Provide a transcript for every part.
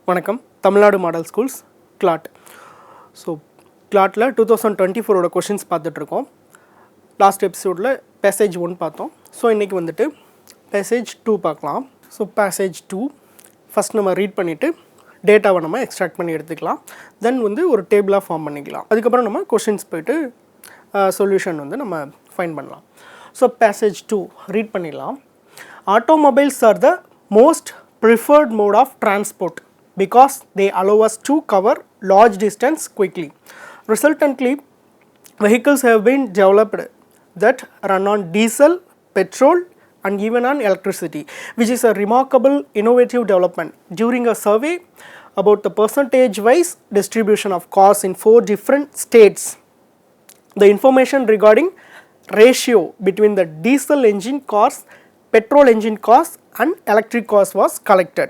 வணக்கம் Tamil Nadu model schools CLAT. So CLATல 2024 questions பார்த்துட்ருக்கோம். லாஸ்ட் எபிசோடில் பேசேஜ் 1 பார்த்தோம். ஸோ இன்றைக்கி வந்துட்டு பேசேஜ் 2 பார்க்கலாம். ஸோ பேசேஜ் 2 ஃபஸ்ட் நம்ம ரீட் பண்ணிவிட்டு டேட்டாவை நம்ம எக்ஸ்ட்ராக்ட் பண்ணி எடுத்துக்கலாம். தென் வந்து ஒரு டேபிளாக ஃபார்ம் பண்ணிக்கலாம். அதுக்கப்புறம் நம்ம கொஷின்ஸ் போய்ட்டு சொல்யூஷன் வந்து நம்ம ஃபைண்ட் பண்ணலாம். ஸோ பேசேஜ் 2 ரீட் பண்ணிடலாம். Automobiles are the most preferred mode of transport because they allow us to cover large distance quickly. Resultantly, vehicles have been developed that run on diesel, petrol and even on electricity, which is a remarkable innovative development. During a survey about the percentage-wise distribution of cars in 4 different states, the information regarding ratio between the diesel engine cars, petrol engine cars and electric cars was collected.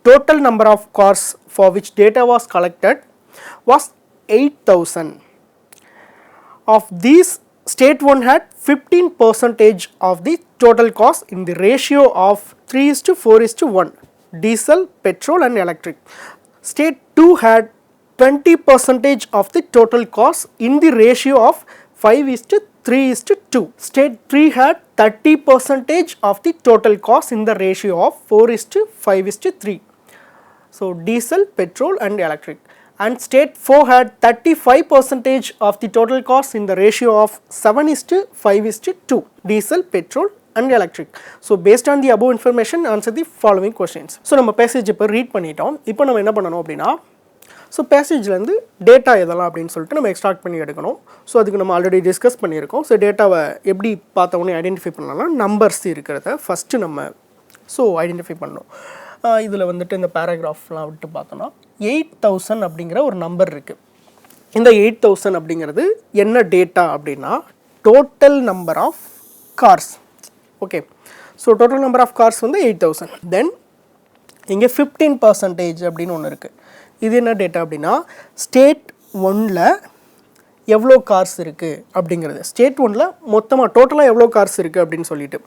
Total number of cars for which data was collected was 8,000. Of these, state 1 had 15% of the total cost in the ratio of 3:4:1, diesel, petrol and electric. State 2 had 20% of the total cost in the ratio of 5:3:2. State 3 had 30% of the total cost in the ratio of 4:5:3. So diesel, petrol and electric. And state 4 had 35% of the total cost in the ratio of 7:5:2. Diesel, petrol and electric. So based on the above information, answer the following questions. So நம்ம passage இப்போ read பண்ணிட்டோம். இப்போ நம்ம என்ன பண்ணணும் அப்படின்னா, so பேசேஜ்லேருந்து data எதெல்லாம் அப்படின்னு சொல்லிட்டு நம்ம எக்ஸ்ட்ராக்ட் பண்ணி எடுக்கணும். ஸோ அதுக்கு நம்ம ஆல்ரெடி டிஸ்கஸ் பண்ணியிருக்கோம். ஸோ டேட்டாவை எப்படி பார்த்தவொடனே ஐடென்டிஃபை பண்ணலாம்னா, நம்பர்ஸ் இருக்கிறத ஃபஸ்ட்டு நம்ம ஐடென்டிஃபை பண்ணணும். இதில் வந்துட்டு இந்த பேராகிராஃப்லாம் விட்டு பார்த்தோன்னா 8,000 அப்படிங்கிற ஒரு நம்பர் இருக்குது. இந்த 8,000 அப்படிங்கிறது என்ன டேட்டா அப்படின்னா, total number of cars. Okay, so total number of cars வந்து 8,000. தென் இங்கே 15% அப்படின்னு ஒன்று இருக்குது. இது என்ன டேட்டா அப்படின்னா, ஸ்டேட் 1ல் எவ்வளோ கார்ஸ் இருக்குது அப்படிங்கிறது. ஸ்டேட் 1ல் மொத்தமாக டோட்டலாக எவ்வளோ கார்ஸ் இருக்குது அப்படின்னு சொல்லிட்டு.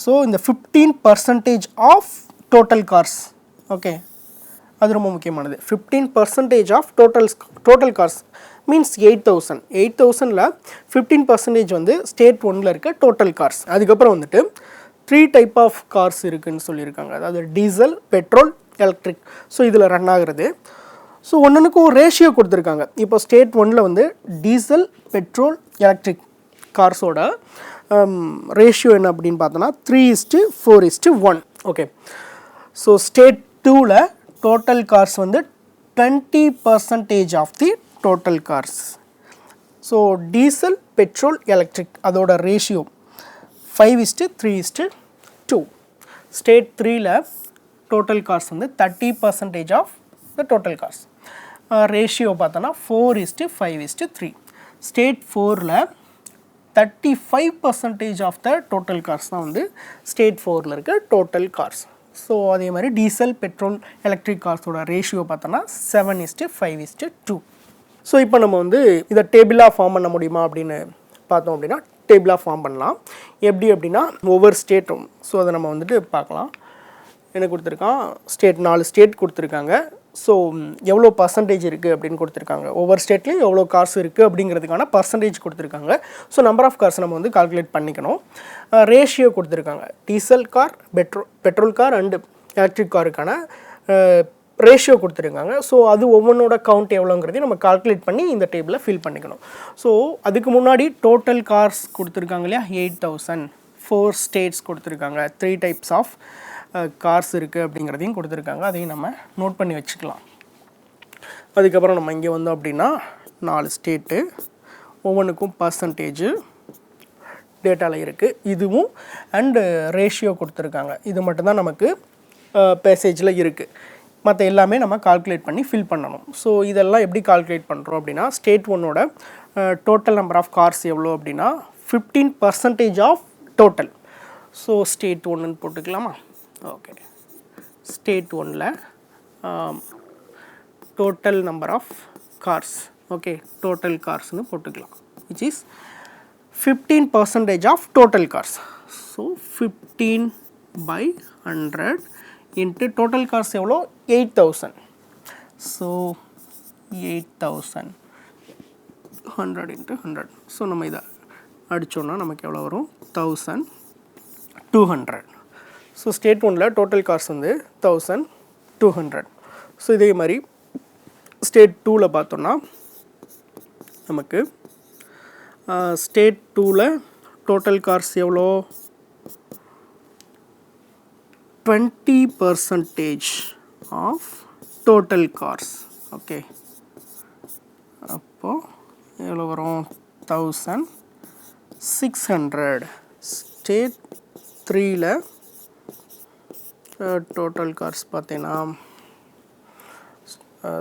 ஸோ இந்த 15% ஆஃப் டோட்டல் கார்ஸ். ஓகே, அது ரொம்ப முக்கியமானது. 15% ஆஃப் டோட்டல் கார்ஸ் மீன்ஸ் 8,000. 8,000ல் 15% வந்து ஸ்டேட் 1ல் இருக்க டோட்டல் கார்ஸ். அதுக்கப்புறம் வந்துட்டு 3 டைப் ஆஃப் கார்ஸ் இருக்குதுன்னு சொல்லியிருக்காங்க. அதாவது டீசல், பெட்ரோல், எலக்ட்ரிக். ஸோ இதில் ரன் ஆகுறது. ஸோ ஒன்றுக்கு ஒரு ரேஷியோ கொடுத்துருக்காங்க. இப்போ ஸ்டேட் 1ல் வந்து டீசல், பெட்ரோல், எலக்ட்ரிக் கார்ஸோட ரேஷியோ என்ன அப்படின்னு பார்த்தோன்னா 3:4:1. ஓகே, ஸோ ஸ்டேட் 2ல் டோட்டல் கார்ஸ் வந்து 20% of the total cars. So diesel, petrol, electric அதோட ரேஷியோ 5:3:2. ஸ்டேட் 3ல் டோட்டல் கார்ஸ் வந்து 30% of the total cars. Ratio பார்த்தோன்னா 4:5:3. ஸ்டேட் 4ல் 35% ஆஃப் த டோட்டல் கார்ஸ் தான் வந்து ஸ்டேட் 4ல் இருக்க டோட்டல் கார்ஸ். ஸோ அதே மாதிரி டீசல், பெட்ரோல், எலக்ட்ரிக் கார்ஸோட ரேஷியோ பார்த்தோன்னா 7:5:2. ஸோ இப்போ நம்ம வந்து இதை டேபிளாக ஃபார்ம் பண்ண முடியுமா அப்படின்னு பார்த்தோம் அப்படின்னா, டேபிளாக ஃபார்ம் பண்ணலாம். எப்படி அப்படின்னா, ஒவ்வொரு ஸ்டேட்டும். ஸோ அதை நம்ம வந்துட்டு பார்க்கலாம். என்ன கொடுத்துருக்கான், ஸ்டேட் 4 ஸ்டேட் கொடுத்துருக்காங்க. ஸோ எவ்வளோ பர்சன்டேஜ் இருக்குது அப்படின்னு கொடுத்துருக்காங்க. ஒவ்வொரு ஸ்டேட்லேயும் எவ்வளோ கார்ஸ் இருக்குது அப்படிங்கிறதுக்கான பர்சன்டேஜ் கொடுத்துருக்காங்க. ஸோ நம்பர் ஆஃப் கார்ஸ் நம்ம வந்து கால்குலேட் பண்ணிக்கணும். ரேஷியோ கொடுத்துருக்காங்க. Diesel car, petrol car and electric காருக்கான ரேஷியோ கொடுத்துருக்காங்க. ஸோ அது ஒவ்வொன்றோட கவுண்ட் எவ்வளோங்கிறதையும் நம்ம கால்குலேட் பண்ணி இந்த டேபிளில் ஃபில் பண்ணிக்கணும். ஸோ அதுக்கு முன்னாடி டோட்டல் கார்ஸ் கொடுத்துருக்காங்க இல்லையா, 8,000. 4 ஸ்டேட்ஸ் கொடுத்துருக்காங்க. 3 டைப்ஸ் ஆஃப் கார்ஸ் இருக்குது அப்படிங்கிறதையும் கொடுத்துருக்காங்க. அதையும் நம்ம நோட் பண்ணி வச்சுக்கலாம். அதுக்கப்புறம் நம்ம இங்கே வந்தோம் அப்படின்னா 4 ஸ்டேட்டு, ஒவ்வொன்றுக்கும் பர்சன்டேஜு டேட்டாவில் இருக்குது. இதுவும் அண்டு ரேஷியோ கொடுத்துருக்காங்க. இது மட்டும்தான் நமக்கு பேசேஜில் இருக்குது. மற்ற எல்லாமே நம்ம கால்குலேட் பண்ணி ஃபில் பண்ணணும். ஸோ இதெல்லாம் எப்படி கால்குலேட் பண்ணுறோம் அப்படின்னா, ஸ்டேட் 1ஓட டோட்டல் நம்பர் ஆஃப் கார்ஸ் எவ்வளோ அப்படின்னா 15% ஆஃப் டோட்டல். ஸோ ஸ்டேட் 1ன்னு போட்டுக்கலாமா? ஓகே, ஸ்டேட் 1ல் total number of cars. Okay, total கார்ஸ்னு போட்டுக்கலாம். Which is 15% of total cars. So 15/100 into total cost எவ்வளோ 8,000. So 8000 100 into 100. ஸோ நம்ம இதை அடித்தோன்னா நமக்கு எவ்வளோ வரும் 1200. ஸோ ஸ்டேட் ஒன்னில் டோட்டல் காஸ்ட் வந்து 1200. ஸோ இதே மாதிரி ஸ்டேட் டூவில் பார்த்தோன்னா நமக்கு ஸ்டேட் டூவில் டோட்டல் காஸ்ட் எவ்வளோ 20% ஆஃப் டோட்டல் காஸ்ட். ஓகே, அப்போது எவ்வளோ வரும் 1600. ஸ்டேட் த்ரீயில் டோட்டல் காஸ்ட் பார்த்தீங்கன்னா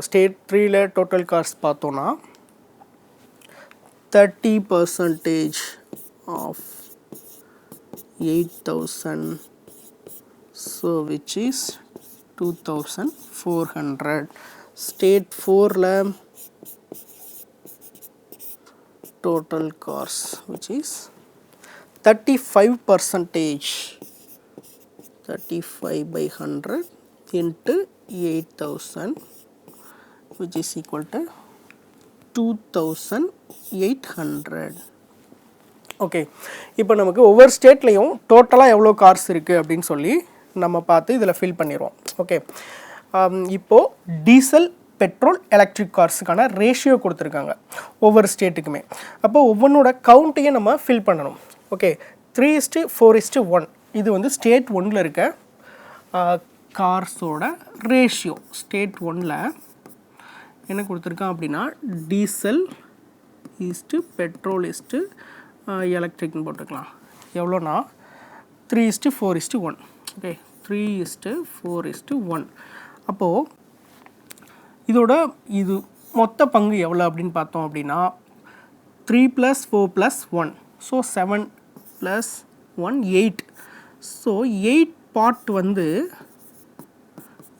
ஸ்டேட் த்ரீயில் டோட்டல் காஸ்ட் பார்த்தோன்னா 30% of 8000, so which is 2400. State 4ல total cost which is 35%, 35 by 100 into 8000, which is equal to 2800. Okay, இப்போ நமக்கு ஒவ்வொரு ஸ்டேட்லேயும் டோட்டலாக எவ்வளோ கார்ஸ் இருக்குது அப்படின்னு சொல்லி நம்ம பார்த்து இதில் ஃபில் பண்ணிடுவோம். ஓகே, இப்போது டீசல் பெட்ரோல் எலக்ட்ரிக் கார்ஸுக்கான ரேஷியோ கொடுத்துருக்காங்க ஒவ்வொரு ஸ்டேட்டுக்குமே. அப்போ ஒவ்வொன்றோட கவுண்ட்டையும் நம்ம ஃபில் பண்ணணும். ஓகே, 3:4:1 இது வந்து ஸ்டேட் ஒன்னில் இருக்க கார்ஸோட ரேஷியோ. ஸ்டேட் ஒன்னில் என்ன கொடுத்துருக்கான் அப்படின்னா டீசல் ஈஸ்ட்டு பெட்ரோல் ஈஸ்ட்டு எலக்ட்ரிக்னு போட்டுக்கலாம். எவ்வளோனா 3:4:1. ஓகே, 3:4:1. அப்போது இதோட இது மொத்த பங்கு எவ்வளோ அப்படின்னு பார்த்தோம் அப்படின்னா 3 + 4 + 1, ஸோ 7 + 1 8. ஸோ 8 பார்ட் வந்து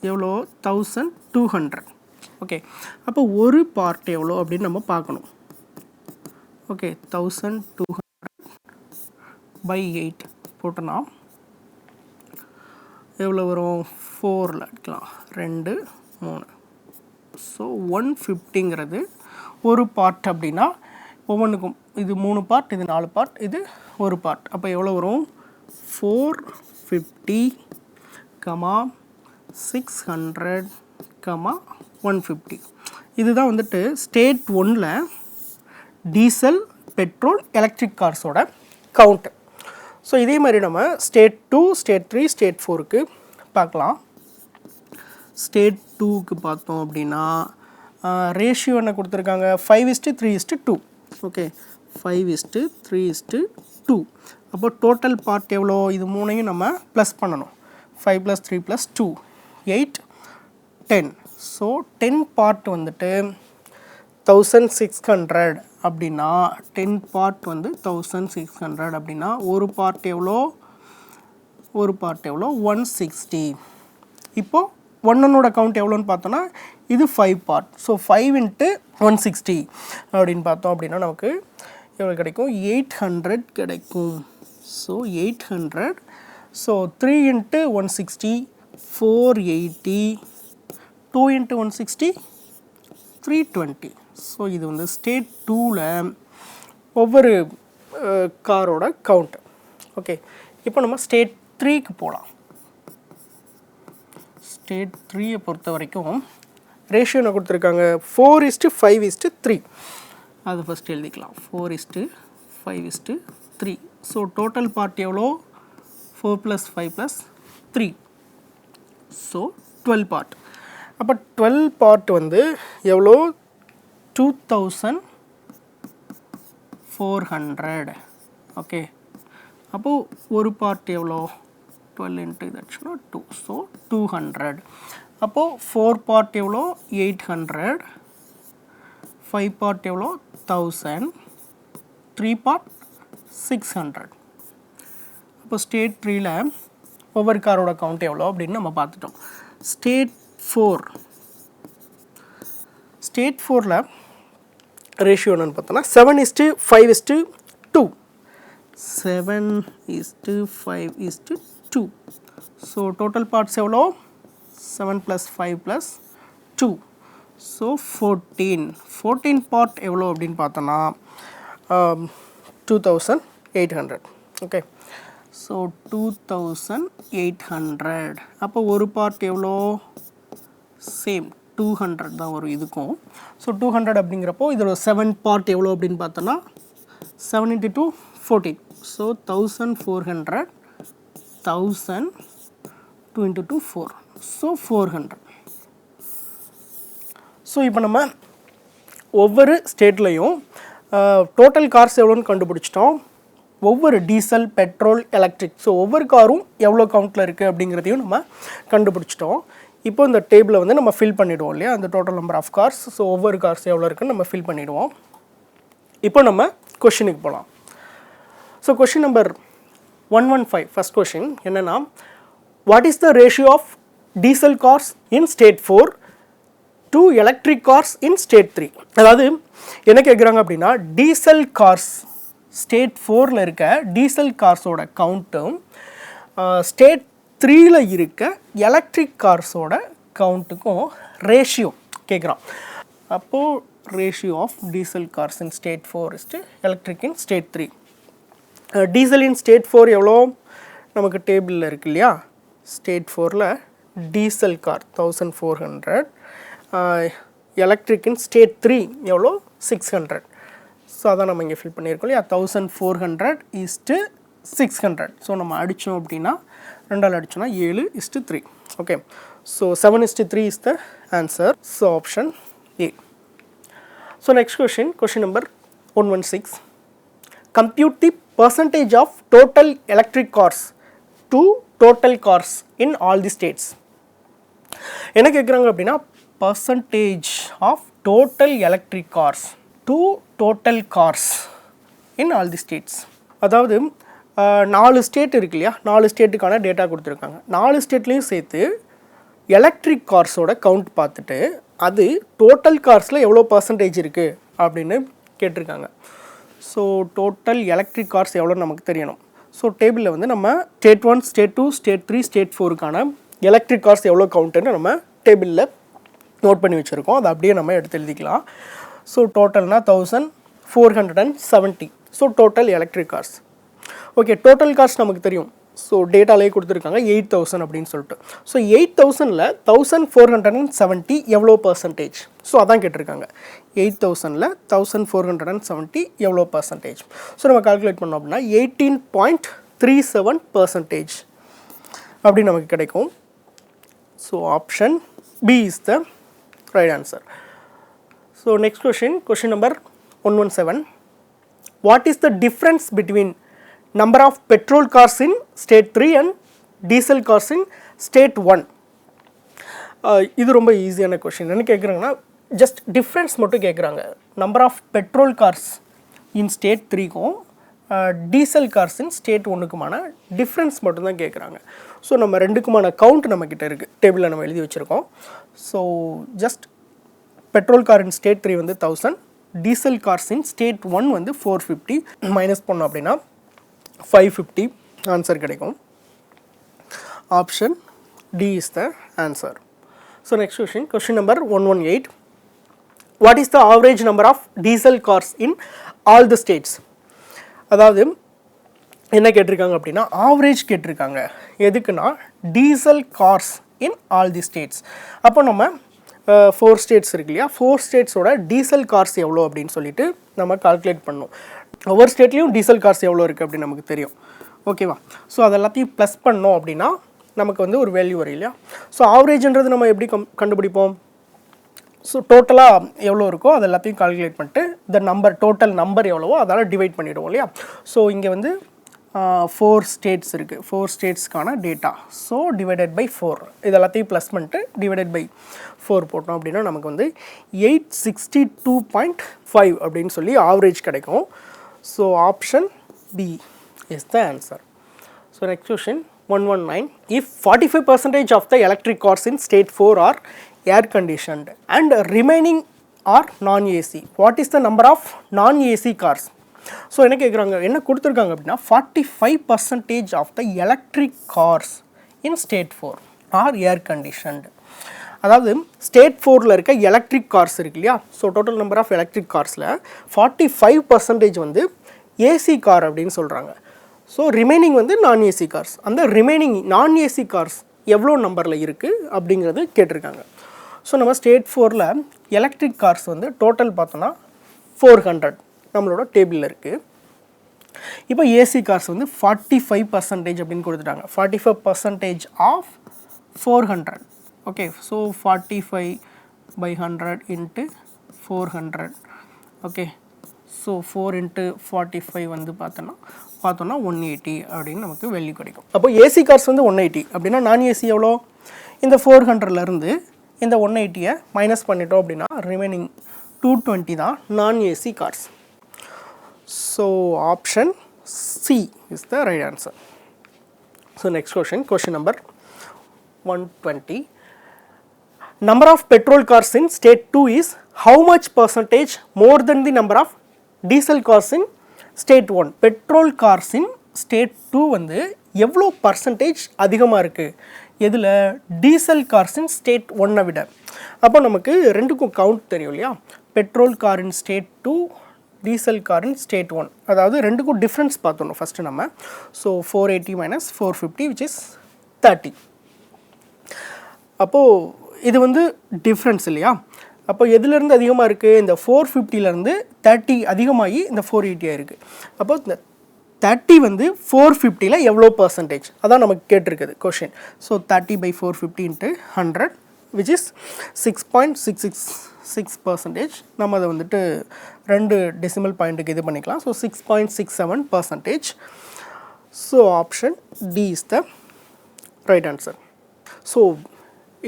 எவ்வளோ 1200. ஓகே, அப்போ ஒரு பார்ட் எவ்வளோ அப்படின்னு நம்ம பார்க்கணும். ஓகே, 1200 by 8 போட்டோன்னா எவ்வளோ வரும் 4ல் அடிக்கலாம் 2 3. ஸோ 150ங்கிறது ஒரு பார்ட் அப்படின்னா ஒவ்வொன்றுக்கும் இது 3 பார்ட், இது 4 பார்ட், இது ஒரு பார்ட். அப்போ எவ்வளோ வரும் 450, 600, 150. இதுதான் வந்துட்டு ஸ்டேட் ஒன்னில் டீசல் பெட்ரோல் எலக்ட்ரிக் கார்ஸோட கவுண்ட்டு. ஸோ இதே மாதிரி நம்ம ஸ்டேட் 2, ஸ்டேட் 3, ஸ்டேட் 4க்கு பார்க்கலாம். ஸ்டேட் 2க்கு பார்த்தோம் அப்படின்னா ரேஷியோ என்ன கொடுத்துருக்காங்க 5:3:2. ஓகே, 5:3:2. அப்போ டோட்டல் பார்ட் எவ்வளோ, இது மூணையும் நம்ம ப்ளஸ் பண்ணணும். 5 + 3 + 2 8 10. ஸோ 10 பார்ட் வந்துட்டு 1600 அப்படின்னா 10 பார்ட் வந்து 1600 அப்படின்னா ஒரு பார்ட் எவ்வளோ 160. இப்போது ஒன்னோட கவுண்ட் எவ்வளோன்னு பார்த்தோன்னா இது 5 பார்ட். ஸோ 5 × 160 அப்படின்னு பார்த்தோம் அப்படின்னா நமக்கு எவ்வளோ கிடைக்கும் 800 கிடைக்கும். ஸோ 800. ஸோ 3 × 160 480, 2 × 160 320. ஸோ இது வந்து ஸ்டேட் 2ல் ஒவ்வொரு காரோட கவுண்ட். ஓகே, இப்போ நம்ம ஸ்டேட் 3க்கு போகலாம். ஸ்டேட் 3யை பொறுத்த வரைக்கும் ரேஷியோ என்ன கொடுத்துருக்காங்க 4:5:3. அது ஃபஸ்ட் எழுதிக்கலாம் 4:5:3. ஸோ டோட்டல் பார்ட் எவ்வளோ 4 + 5 + 3. So 12 part. அப்போ 12 பார்ட் வந்து எவ்வளோ 2400. ஓகே, அப்போது ஒரு பார்ட் எவ்வளோ 12 × இதாச்சுன்னா 2. ஸோ 200. அப்போது 4 பார்ட் எவ்வளோ 800, 5 பார்ட் எவ்வளோ 1000, 3 பார்ட் 600. அப்போ ஸ்டேட் 3ல் ஒவ்வொரு காரோட கவுண்ட் எவ்வளோ அப்படின்னு நம்ம பார்த்துட்டோம். ஸ்டேட் 4ல் ரேஷியோ என்னன்னு பார்த்தோன்னா 7:5:2. 7:5:2. ஸோ டோட்டல் பார்ட்ஸ் எவ்வளோ 7 + 5 + 2. ஸோ 14 பார்ட் எவ்வளோ அப்படின்னு பார்த்தோன்னா 2800. Okay, so 2800. அப்போ ஒரு பார்ட் எவ்வளோ? சேம் 200 தான் வரும் இதுக்கும். ஸோ 200 அப்படிங்கிறப்போ இதோட 7 பார்ட் எவ்வளோ அப்படின்னு பார்த்தோன்னா 7 × 2 14. ஸோ 1400. 1000 2 × 2 4. ஸோ 400. ஸோ இப்போ நம்ம ஒவ்வொரு ஸ்டேட்லேயும் டோட்டல் கார்ஸ் எவ்வளோன்னு கண்டுபிடிச்சிட்டோம். ஒவ்வொரு டீசல், பெட்ரோல், எலக்ட்ரிக், ஸோ ஒவ்வொரு காரும் எவ்வளோ கவுண்ட்டில் இருக்குது அப்படிங்கிறதையும் நம்ம கண்டுபிடிச்சிட்டோம். இப்போ இந்த டேபிளை வந்து நம்ம ஃபில் பண்ணிவிடுவோம் இல்லையா, அந்த total number of cars. So ஒவ்வொரு கார்ஸ் எவ்வளோ இருக்குன்னு நம்ம ஃபில் பண்ணிவிடுவோம். இப்போ நம்ம கொஷினுக்கு போகலாம். So question number 115, first question என்னென்னா, what is the ratio of diesel cars in state 4 to electric cars in state 3? அதாவது என்ன கேட்குறாங்க அப்படின்னா, டீசல் கார்ஸ் ஸ்டேட் 4ல் இருக்க டீசல் கார்ஸோட கவுண்ட்டும் ஸ்டேட் 3ல் இருக்க எலக்ட்ரிக் கார்ஸோட கவுண்ட்டுக்கும் ரேஷியோ கேட்குறான். அப்போது ratio of diesel cars in state 4 is to electric in state 3. Diesel in state 4 எவ்வளோ நமக்கு டேபிளில் இருக்கு இல்லையா. ஸ்டேட் 4ல் diesel car 1400, electric in state 3 எவ்வளோ 600. ஸோ அதான் நம்ம இங்கே ஃபில் பண்ணியிருக்கோம் இல்லையா. 1400 இஸ்டு 600. ஸோ நம்ம அடித்தோம் அப்படின்னா 2ஆல் அடித்தோன்னா 7:3. Okay, so 7:3 is the answer. So option A. So next question, question number 116. Compute the percentage of total electric cars to total cars in all the states. என்ன கேட்குறாங்க அப்படின்னா, percentage of total electric cars to total cars in all the states. அதாவது 4 state இருக்கு இல்லையா, 4 ஸ்டேட்டுக்கான data கொடுத்துருக்காங்க. 4 ஸ்டேட்லேயும் சேர்த்து electric கார்ஸோட count பார்த்துட்டு அது டோட்டல் கார்ஸில் எவ்வளோ பர்சன்டேஜ் இருக்குது அப்படின்னு கேட்டிருக்காங்க. ஸோ டோட்டல் எலக்ட்ரிக் கார்ஸ் எவ்வளோன்னு நமக்கு தெரியணும். ஸோ டேபிளில் வந்து நம்ம ஸ்டேட் 1, ஸ்டேட் 2, ஸ்டேட் 3, ஸ்டேட் 4க்கான எலக்ட்ரிக் கார்ஸ் எவ்வளோ கவுண்ட்டுன்னு நம்ம டேபிளில் நோட் பண்ணி வச்சுருக்கோம். அதை அப்படியே நம்ம எடுத்து எழுதிக்கலாம். ஸோ டோட்டல்னா 1470. So total electric cars. Okay, total cars நமக்கு தெரியும். ஸோ டேட்டாலே கொடுத்துருக்காங்க 8000 அப்படின்னு சொல்லிட்டு. ஸோ 8000ல் 1470 எவ்வளோ பர்சன்டேஜ்? ஸோ அதான் கேட்டிருக்காங்க. 8000ல் 1470 எவ்வளோ பர்சன்டேஜ்? ஸோ நம்ம கால்குலேட் பண்ணோம் அப்படின்னா 18.37% அப்படி நமக்கு கிடைக்கும். So option B is the right answer. So next question, question number 117. What is the difference between number of petrol cars in state 3 and diesel cars in state 1? இது ரொம்ப ஈஸியான question. என்ன கேட்குறாங்கன்னா, ஜஸ்ட் டிஃப்ரென்ஸ் மட்டும் கேட்குறாங்க. Number of petrol cars in state 3க்கும் diesel cars in state 1க்குமான difference மட்டும்தான் கேட்குறாங்க. ஸோ நம்ம ரெண்டுக்குமான கவுண்ட் நம்மக்கிட்ட இருக்குது, டேபிளில் நம்ம எழுதி வச்சுருக்கோம். So just petrol car in state 3 வந்து 1000, டீசல் கார்ஸ் இன் ஸ்டேட் 1 வந்து 450. மைனஸ் பண்ணோம் அப்படின்னா 550 ஆன்சர் கிடைக்கும். Option D is the answer. So next question, question number 118. What is the average number of diesel cars in all the states? அதாவது என்ன கேட்டிருக்காங்க அப்படின்னா, average கேட்டிருக்காங்க. எதுக்குன்னா diesel cars in all the states. அப்போ நம்ம 4 ஸ்டேட்ஸ் இருக்கு இல்லையா, 4 ஸ்டேட்ஸோட டீசல் கார்ஸ் எவ்வளோ அப்படின்னு சொல்லிட்டு நம்ம கால்குலேட் பண்ணோம். ஒவ்வொரு ஸ்டேட்லேயும் டீசல் கார்ஸ் எவ்வளோ இருக்குது அப்படின்னு நமக்கு தெரியும். ஓகேவா? ஸோ அது எல்லாத்தையும் ப்ளஸ் பண்ணோம் அப்படின்னா நமக்கு வந்து ஒரு வேல்யூ வரும் இல்லையா. ஸோ ஆவரேஜ்ன்றது நம்ம எப்படி கண்டுபிடிப்போம்? ஸோ டோட்டலாக எவ்வளோ இருக்கோ அது எல்லாத்தையும் கால்குலேட் பண்ணிட்டு இந்த நம்பர், டோட்டல் நம்பர் எவ்வளவோ அதால் டிவைட் பண்ணிவிடுவோம் இல்லையா. ஸோ இங்கே வந்து 4 ஸ்டேட்ஸ் இருக்குது, 4 ஸ்டேட்ஸ்க்கான டேட்டா. ஸோ டிவைடட் பை 4 இது எல்லாத்தையும் ப்ளஸ் பண்ணிட்டு டிவைடட் பை 4 போட்டோம் அப்படின்னா நமக்கு வந்து 862.5 அப்படின்னு சொல்லி ஆவரேஜ் கிடைக்கும். So option B is the answer. So next question 119. If 45% of the electric cars in state 4 are air conditioned and remaining are non-AC, what is the number of non-AC cars? So என்ன கேட்குறாங்க, என்ன கொடுத்துருக்காங்க அப்படின்னா 45% of the electric cars in state 4 are air conditioned. அதாவது state 4ல் இருக்க electric cars இருக்கு இல்லையா, so total number of electric கார்ஸில் 45% வந்து ஏசி கார் அப்படின்னு சொல்கிறாங்க. ஸோ ரிமைனிங் வந்து நான் ஏசி கார்ஸ். அந்த ரிமைனிங் நான் ஏசி கார்ஸ் எவ்வளோ நம்பரில் இருக்குது அப்படிங்கிறது கேட்டிருக்காங்க. ஸோ நம்ம ஸ்டேட் 4ல் எலக்ட்ரிக் கார்ஸ் வந்து டோட்டல் பார்த்தோன்னா 400 நம்மளோட டேபிளில் இருக்குது. இப்போ ஏசி கார்ஸ் வந்து 45% அப்படின்னு கொடுத்துட்டாங்க. 45% of 400. Okay, so 45/100 into 400. Okay, so 4 into 45 வந்து பார்த்தோன்னா 180 அப்படின்னு நமக்கு வேல்யூ கிடைக்கும். அப்போ ஏசி கார்ஸ் வந்து 180 அப்படின்னா நான் ஏசி எவ்வளோ, இந்த 400லேருந்து இந்த 180யை மைனஸ் பண்ணிட்டோம் அப்படின்னா ரிமைனிங் 220 தான் நான் AC cars. So option C is the right answer. So next question number 120. Number of petrol cars in state 2 is how much percentage more than the number of diesel cars in state 1? Petrol cars in state 2 வந்து எவ்வளோ percentage அதிகமாக இருக்குது எதில், diesel cars in state 1 விட. அப்போ நமக்கு ரெண்டுக்கும் count தெரியும் இல்லையா, petrol car in state 2, diesel car in state 1. அதாவது ரெண்டுக்கும் டிஃப்ரென்ஸ் பார்த்தோம் ஃபஸ்ட்டு நம்ம. So 480 minus 450 which is 30. அப்போது இது வந்து டிஃப்ரென்ஸ் இல்லையா, அப்போ எதுலேருந்து அதிகமாக இருக்குது, இந்த 450லேருந்து 30 அதிகமாகி இந்த 480 இருக்குது. அப்போ இந்த 30 வந்து 450ல் எவ்வளோ பர்சன்டேஜ் அதான் நமக்கு கேட்டிருக்குது question. So 30/450 into 100 which is 6.666%. நம்ம அதை வந்துட்டு 2 டெசிமல் பாயிண்ட்டுக்கு இது பண்ணிக்கலாம். So 6.67%. So option D is the right answer. So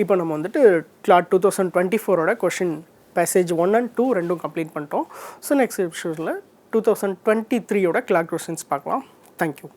இப்போ நம்ம வந்துட்டு CLAT 2024 கொஷின் பேசேஜ் 1 and 2 ரெண்டும் கம்ப்ளீட் பண்ணிட்டோம். ஸோ நெக்ஸ்ட் எபிசோடில் 2023 CLAT கொஷின்ஸ் பார்க்கலாம். தேங்க்யூ.